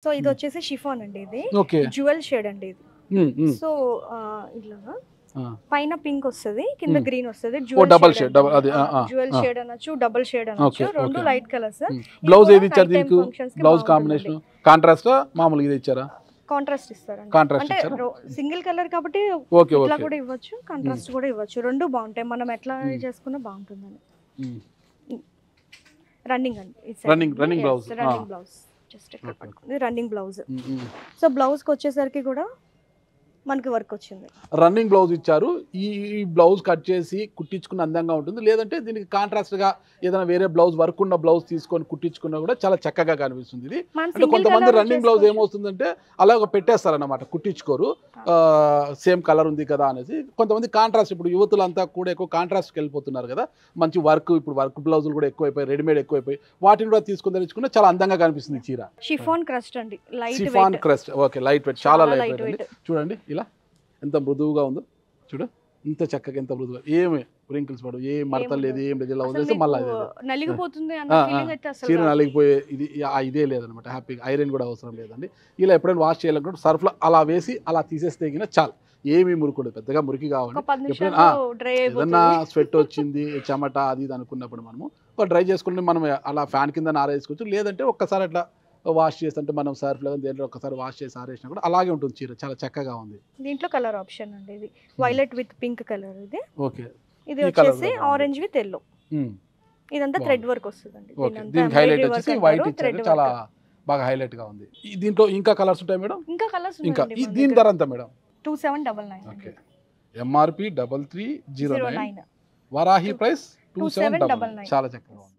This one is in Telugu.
సో ఇది వచ్చేసి షిఫాన్ అండి. ఇది ఓకే. జ్యువెల్ షేడ్ అండి ఇది. సో ఇలాగా పైన పింక్ వస్తది, కింద గ్రీన్ వస్తది. డబుల్ షేడ్, అది జ్యువెల్ షేడ్ అనొచ్చు, డబుల్ షేడ్ అనొచ్చు. రెండు లైట్ కలర్స్. బ్లౌజ్ ఏది ఇచ్చారు దీనికి? బ్లౌజ్ కాంబినేషన్ కాంట్రాస్ట్ మామూలుగా ఇది ఇచ్చారా? కాంట్రాస్ట్ ఇస్తారండి. కాంట్రాస్ట్ అంటే ఇచ్చారా? సింగిల్ కలర్ కాబట్టి ఓకే ఇట్లా ఓకే. కూడా ఇవ్వచ్చు, కాంట్రాస్ట్ కూడా ఇవ్వచ్చు. రెండు బాగుంటాయి, మనం ఎట్లా చేసుకున్నా బాగుంటుందని. రన్నింగ్ అండి, running blouse. Running blouse just ఇక్కడ పట్టుకుంది రన్నింగ్ బ్లౌజ్. సో బ్లౌజ్ కి వచ్చేసరికి కూడా మనకి వర్క్ వచ్చింది. రన్నింగ్ బ్లౌజ్ ఇచ్చారు. ఈ బ్లౌజ్ కట్ చేసి కుట్టించుకున్న అందంగా ఉంటుంది, లేదంటే దీనికి కాంట్రాస్ట్ గా ఏదైనా వేరే బ్లౌజ్ వర్క్ ఉన్న బ్లౌజ్ తీసుకొని కుట్టించుకున్నా కూడా చాలా చక్కగా కనిపిస్తుంది ఇది. అంటే కొంతమంది రన్నింగ్ బ్లౌజ్ ఏమవుతుందంటే అలాగ పెట్టేస్తారన్నమాట, కుట్టించుకోరు, సేమ్ కలర్ ఉంది కదా అనేసి. కొంతమంది కాంట్రాస్ట్, ఇప్పుడు యువతులంతా కూడా ఎక్కువ కాంట్రాస్ట్కి వెళ్ళిపోతున్నారు కదా, మంచి వర్క్, ఇప్పుడు వర్క్ బ్లౌజులు కూడా ఎక్కువైపోయి, రెడీమేడ్ ఎక్కువైపోయి, వాటిని కూడా తీసుకుని తెచ్చుకున్నా చాలా అందంగా కనిపిస్తుంది చీర. షిఫాన్ క్రస్ట్ అండి, light chiffon crust. Okay, light weight, చాలా లైట్ వెయిట్ అండి. చూడండి ఇలా ఎంత మృదువుగా ఉందో, చూడు ఇంత చక్కగా, ఎంత మృదువుగా, ఏమి రింకిల్స్ పడు, ఏ మడతలు లేదు, ఏం లేదు. ఇలా వదిలేసి మళ్ళీ నలిగిపోతుంది చీర నలిగిపోయే ఇదే లేదనమాట. హ్యాపీగా ఐరన్ కూడా అవసరం లేదండి. ఇలా ఎప్పుడైనా వాష్ చేయాలనుకుంటే సర్ఫ్లో అలా వేసి అలా తీసేస్తే తగిన చాలు, ఏమీ మురుకుడు, పెద్దగా మురికి కావాలి. ఎప్పుడైనా ఏదన్నా స్వెట్ వచ్చింది, చెమట అది ఇది అనుకున్నప్పుడు మనము డ్రై చేసుకుంటే మనం అలా ఫ్యాన్ కింద ఆరేసుకోవచ్చు, లేదంటే ఒక్కసారి అట్లా వాష్ చేస్తుంటే మనం సర్ఫ్లో దేంట్లో ఒకసారి వాష్ చేసి ఆరేసినా కూడా అలాగే ఉంటుంది చీర, చాలా చక్కగా ఉంది. దీంట్లో కలర్ ఆప్షన్ అండి, ఇది వైలెట్ విత్ పింక్ కలర్. ఇది ఓకే, ఇది వచ్చేసి ఆరెంజ్ విత్ ఎల్లో. ఇదంతా థ్రెడ్ వర్క్ వస్తుందండి. దీనికి హైలైట్ వచ్చేసి వైట్ ఇచ్చారు, చాలా బాగా హైలైట్ గా ఉంది. దీంట్లో ఇంకా కలర్స్ ఉంటాయి మేడం? ఇంకా కలర్స్ ఇంకా దీని ధర ఎంత madam? 2799. Okay, MRP 3309, Varahi price 2799. చాలా చక్కగా ఉంది.